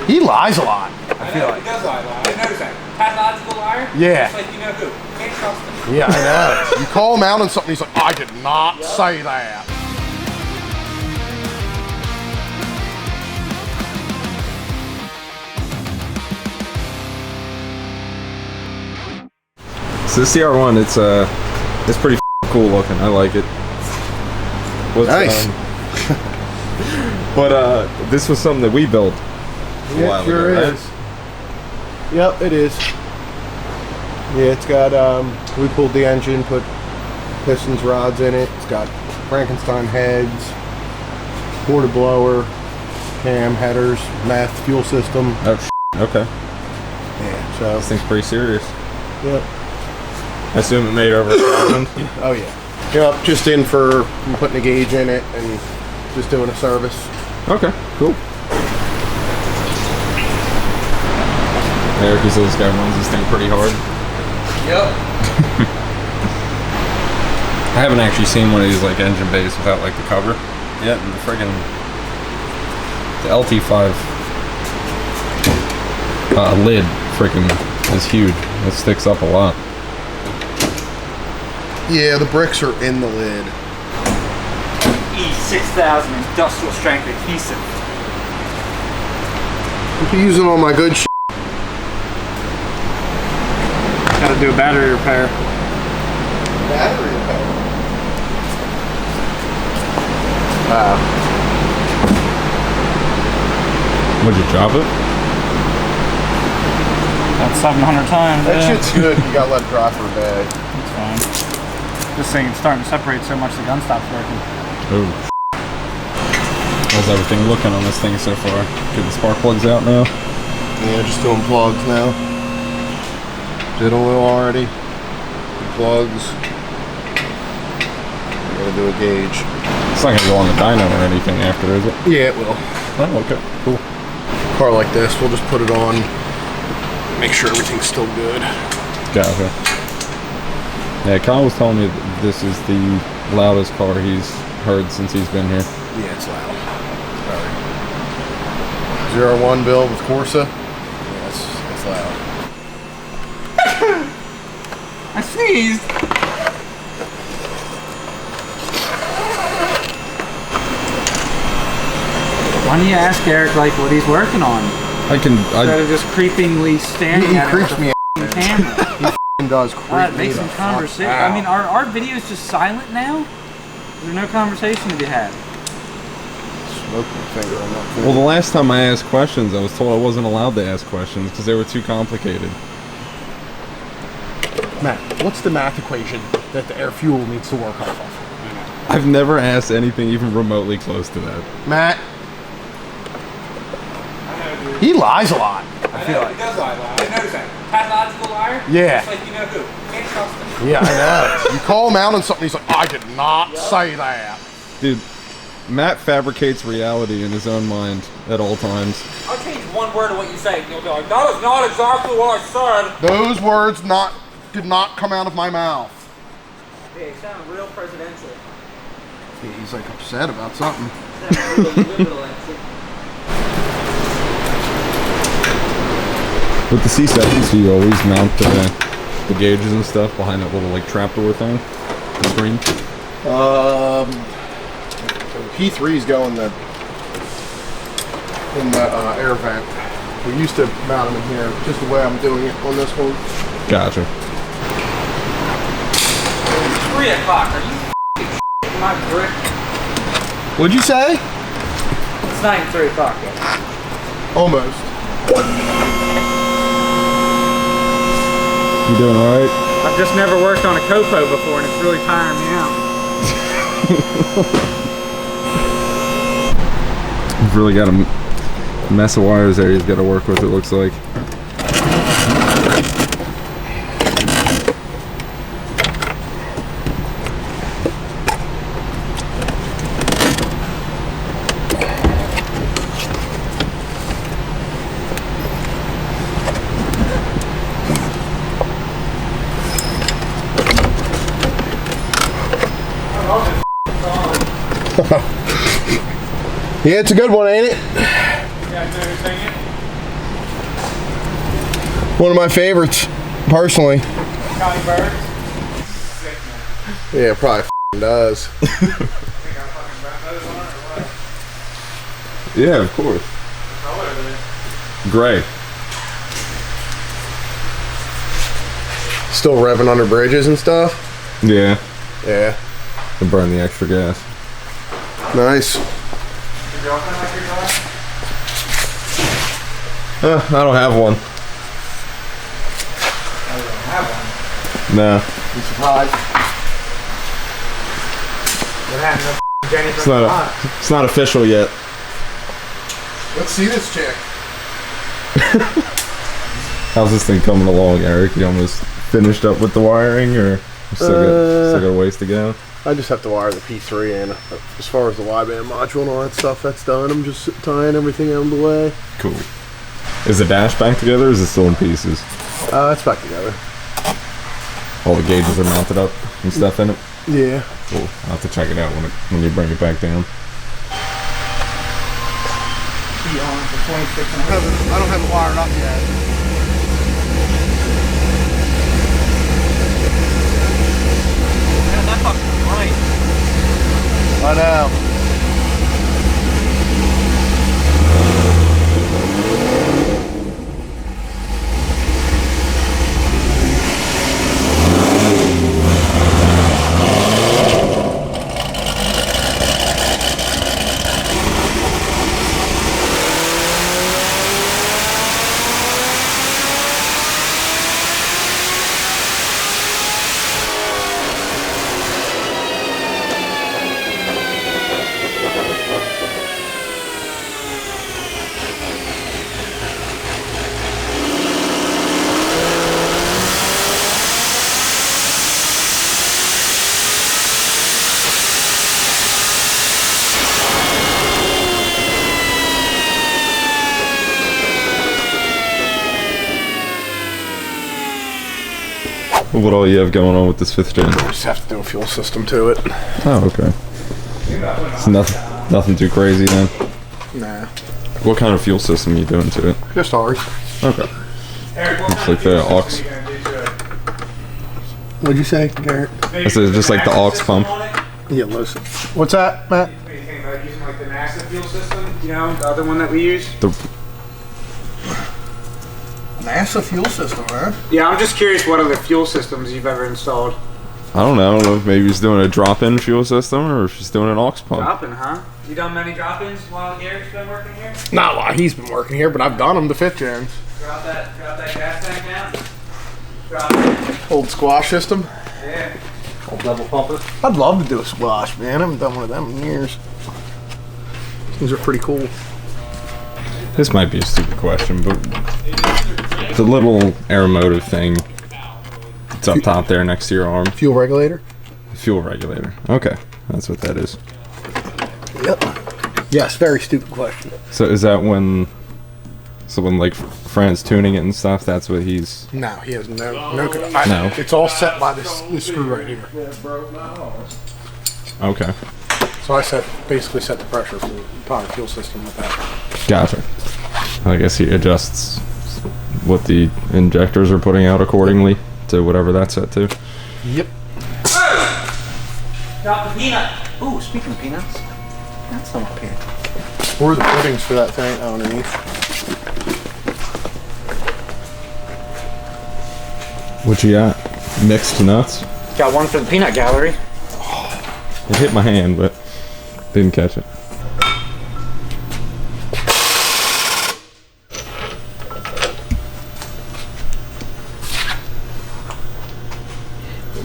He lies a lot. I feel like. He does lie a lot. I noticed that. Pathological liar? Yeah. Just like you know who. Can't trust him. Yeah, I know. You call him out on something, he's like, I did not say that. So the CR1, it's pretty cool looking. I like it. Nice. But this was something that we built a while ago, sure right? is. Yep, it is. Yeah, it's got, we pulled the engine, put pistons, rods in it. It's got Frankenstein heads, water blower, cam, headers, meth, fuel system. Oh, okay. Yeah, so. This thing's pretty serious. Yep. I assume it made over 1,000. Oh, yeah. Yep, just in for putting a gauge in it and just doing a service. Okay, cool. Eric says this guy runs this thing pretty hard. Yep. I haven't actually seen one of these like engine bays without like the cover yet, and the friggin' the LT5 lid freaking is huge. It sticks up a lot. Yeah, the bricks are in the lid. E6000 industrial strength adhesive. I'm using all my good shit. Gotta do a battery repair. Battery repair. Would you drop it? That's 700 times. That shit's good. You gotta let it dry for a day. That's fine. This thing is starting to separate so much the gun stops working. Oh. How's everything looking on this thing so far? Get the spark plugs out now? Yeah, just doing plugs now. Did oil already. Plugs. Gotta do a gauge. It's not gonna go on the dyno or anything after, is it? Yeah, it will. Oh, okay, cool. Car like this, we'll just put it on. Make sure everything's still good. Gotcha. Yeah, Kyle was telling me that this is the loudest car he's heard since he's been here. Yeah, it's loud. Alright. ZL1 build with Corsa. Yes, it's loud. I sneezed. Why don't you ask Eric like what he's working on? Instead of just creepingly staring He at creeps it me with the camera. He does creep me Make some the fuck conversation. out. I mean, are our videos just silent now? There's no conversation to be had. Smoke my finger on that thing. Well, the last time I asked questions, I was told I wasn't allowed to ask questions because they were too complicated. Matt, what's the math equation that the air fuel needs to work off of? I've never asked anything even remotely close to that. Matt, he lies a lot. I feel like. He does lie a lot. I noticed that. Pathological liar? Yeah. Just like you know who. Can't trust him. Yeah, I know. You call him out on something, he's like, I did not say that. Dude, Matt fabricates reality in his own mind at all times. I'll change one word of what you say and you'll be like, that is not exactly what I said. Those words did not come out of my mouth. Yeah, you sound real presidential. He's like upset about something. With the C7s, do you always mount the gauges and stuff behind that little like trapdoor thing? The screen? P3's go in the air vent. We used to mount them in here, just the way I'm doing it on this one. Gotcha. 3 o'clock. Are you f***ing my brick? What'd you say? It's not even 3 o'clock yet. Almost. You doing alright? I've just never worked on a Copo before and it's really tiring me out. You've really got a mess of wires there you've got to work with, it looks like. Yeah, it's a good one, ain't it? You guys know who sang it? One of my favorites, personally. Yeah, it probably does. Yeah, of course. Gray. Still revving under bridges and stuff? Yeah. Yeah. To burn the extra gas. Nice. I don't have one. No. I'm surprised. It's not official yet. Let's see this chick. How's this thing coming along, Eric? You almost finished up with the wiring, or still got a ways to go? I just have to wire the P3 in. As far as the Y-band module and all that stuff, that's done. I'm just tying everything out of the way. Cool. Is the dash back together, or is it still in pieces? It's back together. All the gauges are mounted up and stuff in it? Yeah. Cool. I'll have to check it out when you bring it back down. I don't have it wired up yet. Man, that fucking bright. I know. What all you have going on with this 5th gen? I just have to do a fuel system to it. Oh, okay. It's nothing too crazy then? Nah. What kind of fuel system are you doing to it? Just ours. Okay. It's like the aux. What'd you say, Garrett? I said just like the aux pump. Yeah, listen. What's that, Matt? What do you think about using like the NASA fuel system? You know, the other one that we use? NASA fuel system, huh? Yeah, I'm just curious what other fuel systems you've ever installed. I don't know if maybe he's doing a drop-in fuel system or if he's doing an aux pump. Drop-in, huh? You done many drop-ins while Garrett's been working here? Not while he's been working here, but I've done them, the 5th gens. Drop that gas tank down. Drop it. Old squash system. Yeah. Old double pumper. I'd love to do a squash, man. I haven't done one of them in years. These are pretty cool. This might be a stupid question, but the little air motive thing, it's up top there next to your arm. Fuel regulator? Fuel regulator. Okay, that's what that is. Yep. Yes, very stupid question. So is that when like Fran's tuning it and stuff, that's what he's... No, he has no. No. It's all set by this screw right here. Okay. So I basically set the pressure for the entire fuel system with that. Gotcha. I guess he adjusts what the injectors are putting out accordingly to whatever that's set to. Yep. Drop the peanut. Ooh, speaking of peanuts, that's some up here. Where are the fittings for that thing underneath? What you got? Mixed nuts? Got one for the peanut gallery. It hit my hand, but didn't catch it.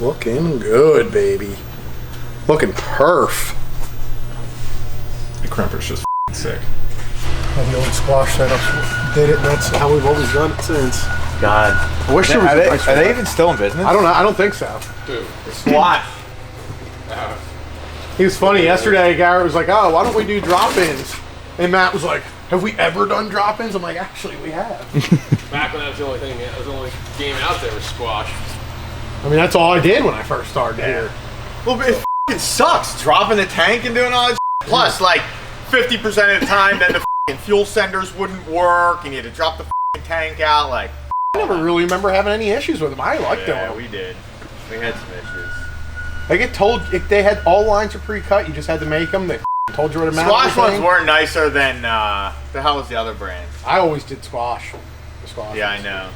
Looking good, baby. Looking perf. The crimper's just sick. The old squash setup did it, and that's how we've always done it since. God. I wish there was Are they even still in business? I don't know. I don't think so. Dude, squat. He was funny. Yesterday, Garrett was like, oh, why don't we do drop-ins? And Matt was like, have we ever done drop-ins? I'm like, actually, we have. Back when that was the only thing, that was the only game out there was squash. I mean, that's all I did when I first started here. Well, but it f***ing sucks dropping the tank and doing all that shit. Plus, like, 50% of the time, then the f***ing fuel senders wouldn't work, and you had to drop the f***ing tank out. Like, I never really remember having any issues with them. I liked them. Yeah, we did. We had some issues. I get told if they had all lines are pre-cut, you just had to make them. They told you what to mount. Squash ones weren't nicer than the hell was the other brand? I always did squash. The squash. Yeah, I know.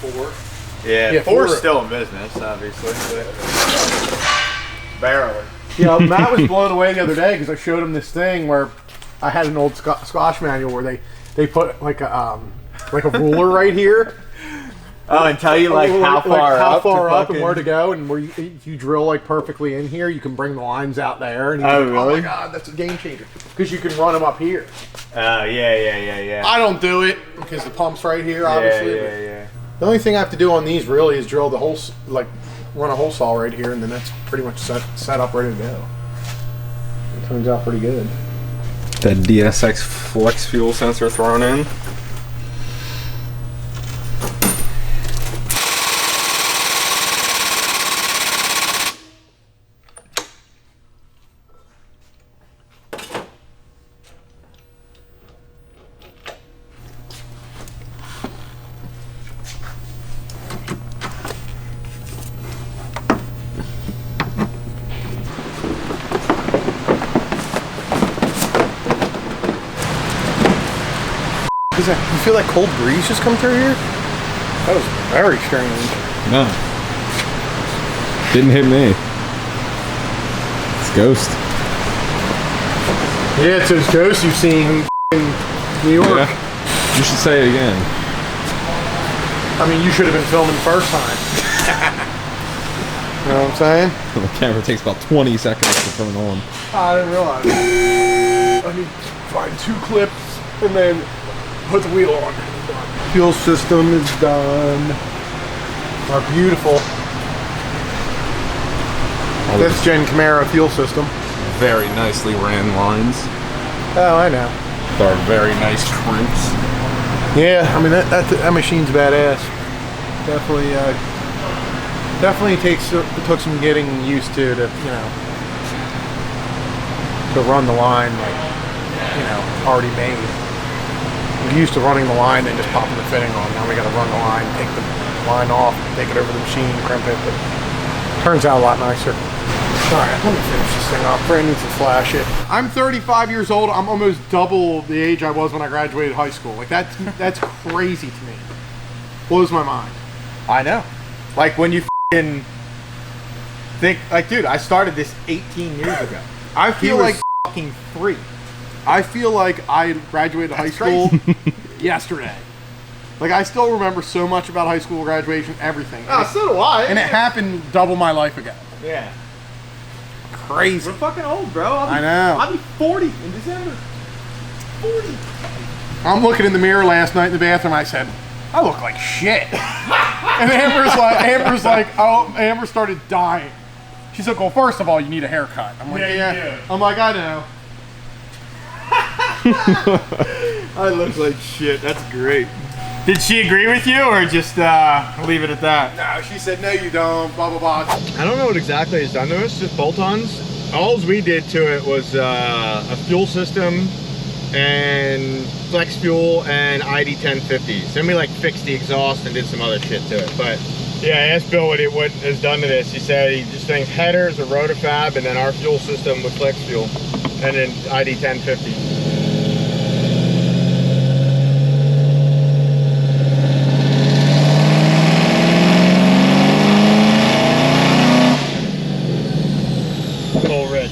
Four. Yeah, Four's still in business, obviously. But barely. Yeah, Matt was blown away the other day because I showed him this thing where I had an old squash manual where they put like a ruler right here. Oh, and tell you like how far up and where to go, and where you drill like perfectly in here, you can bring the lines out there. And oh, like, really? Oh my god, that's a game changer because you can run them up here. Yeah. I don't do it because the pump's right here, obviously. Yeah. The only thing I have to do on these really is drill the whole, like, run a hole saw right here, and then that's pretty much set up, ready to go. It turns out pretty good. That DSX flex fuel sensor thrown in. You feel like cold breeze just come through here? That was very strange. No. Didn't hit me. It's Ghost. Yeah, it's those ghosts you've seen in New York. Yeah. You should say it again. I mean, you should have been filming the first time. You know what I'm saying? The camera takes about 20 seconds to turn on. I didn't realize. I need to find 2 clips and then put the wheel on. Fuel system is done. Our beautiful fifth gen Camaro fuel system. Very nicely ran lines. Oh, I know. With our very nice crimps. Yeah, I mean that machine's badass. Definitely took some getting used to to run the line like already made. We're used to running the line and just popping the fitting on. Now we got to run the line, take the line off, take it over the machine, crimp it. But it turns out a lot nicer. All right, let me finish this thing up. Brandon needs to flash it. I'm 35 years old. I'm almost double the age I was when I graduated high school. Like that's crazy to me. Blows my mind. I know. Like when you think, like, dude, I started this 18 years ago. I feel like fucking 3. I feel like I graduated high school yesterday. Like, I still remember so much about high school graduation, everything. Oh, so do I. And it happened double my life ago. Yeah. Crazy. We're fucking old, bro. I know. I'll be 40 in December. 40. I'm looking in the mirror last night in the bathroom. I said, I look like shit. And Amber started dying. She's like, well, first of all, you need a haircut. I'm like, yeah. I'm like, I know. I look like shit. That's great. Did she agree with you, or just leave it at that? No, she said, no, you don't, blah, blah, blah. I don't know what exactly is done to us, just bolt-ons. All we did to it was a fuel system and flex fuel and ID 1050s. Then we like fixed the exhaust and did some other shit to it. But yeah, I asked Bill what has done to this. He said he just thinks headers, a rotofab, and then our fuel system with flex fuel, and then ID 1050. Rich.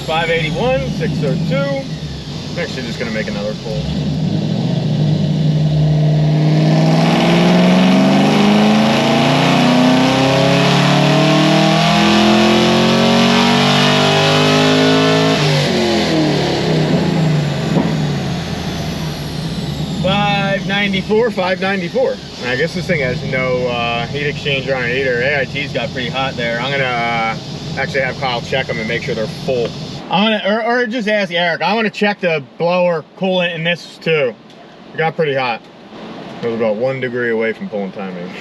$581, 602. I'm actually just gonna make another pull. $594. I guess this thing has no heat exchanger on it either. AIT's got pretty hot there. I'm gonna actually have Kyle check them and make sure they're full. I'm gonna, or just ask Eric. I want to check the blower coolant in this too. It got pretty hot. I was about 1 degree away from pulling timing.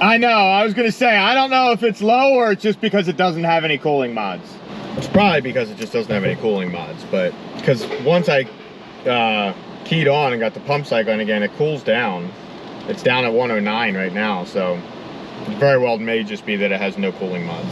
I know, I was gonna say, I don't know if it's low or it's just because it doesn't have any cooling mods. It's probably because it just doesn't have any cooling mods, but because once I keyed on and got the pump cycling again, it cools down. It's down at 109 right now, so it very well may just be that it has no cooling mods.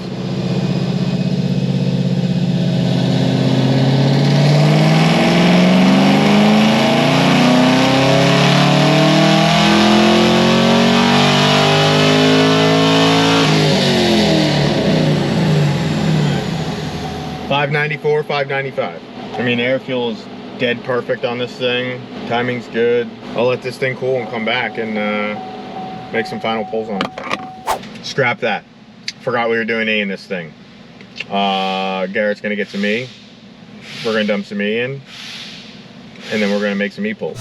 $594, $595. I mean, air fuel is dead perfect on this thing. Timing's good. I'll let this thing cool and come back and make some final pulls on it. Scrap that. Forgot we were doing E in this thing. Garrett's gonna get some E. We're gonna dump some E in, and then we're gonna make some E pulls.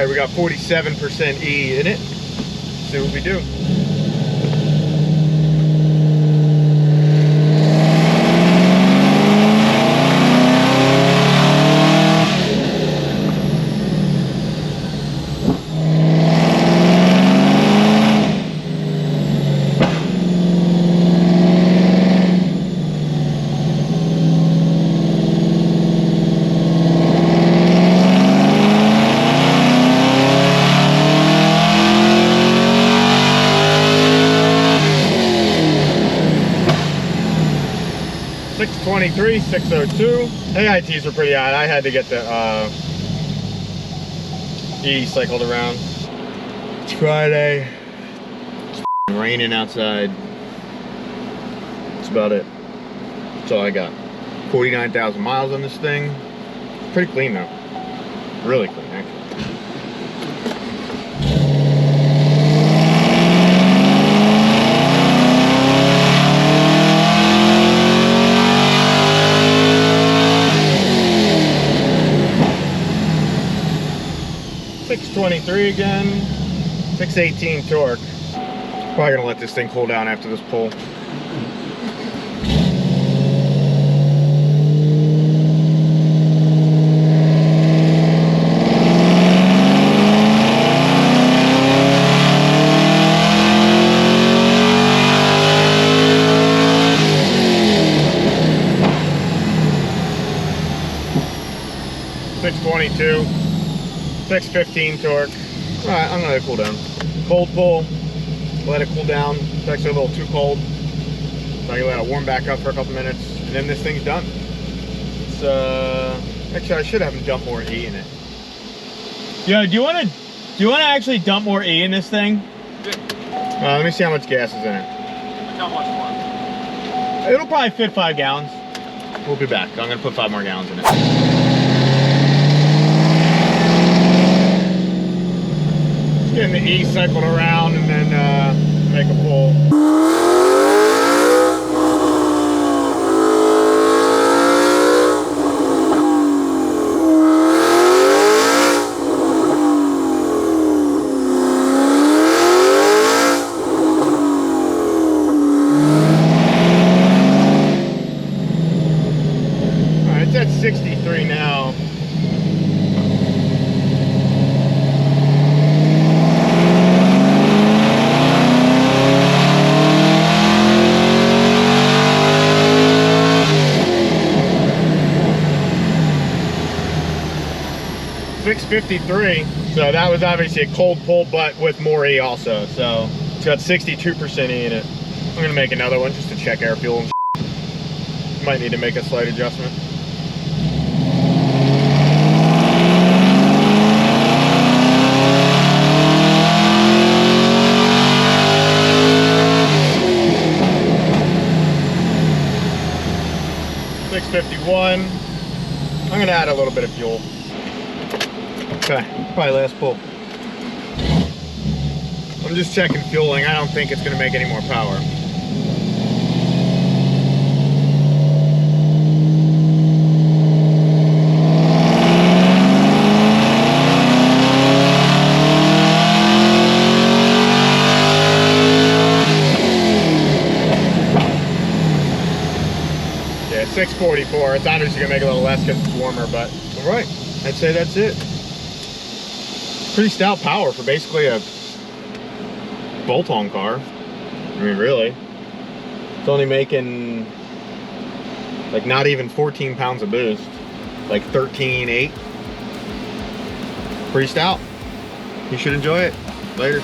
We got 47% E in it. See what we do. .23, 602. AITs were pretty odd. I had to get the E cycled around. It's Friday. It's raining outside. That's about it. That's all I got. 49,000 miles on this thing. Pretty clean though. Really clean, actually. .23 again, 618 torque. Probably gonna let this thing cool down after this pull. .622. 615 torque. All right, I'm gonna let it cool down. Cold pull, let it cool down. It's actually a little too cold. So I can let it warm back up for a couple minutes, and then this thing's done. It's actually I should have him dump more E in it. Yo, do you wanna actually dump more E in this thing? Yeah. Let me see how much gas is in it. How much more? It'll probably fit 5 gallons. We'll be back. I'm gonna put 5 more gallons in it. Getting the E cycled around and then make a pull. Alright, it's at 63 now. .53, so that was obviously a cold pull, but with more E also. So it's got 62% E in it. I'm gonna make another one just to check air fuel and might need to make a slight adjustment. add a little bit of fuel. Okay, probably last pull. I'm just checking fueling. I don't think it's gonna make any more power. Yeah, 644. It's obviously gonna make a little less because it's warmer, but all right. I'd say that's it. Pretty stout power for basically a bolt-on car. I mean, really. It's only making like not even 14 pounds of boost. Like 13.8. Pretty stout. You should enjoy it. Later.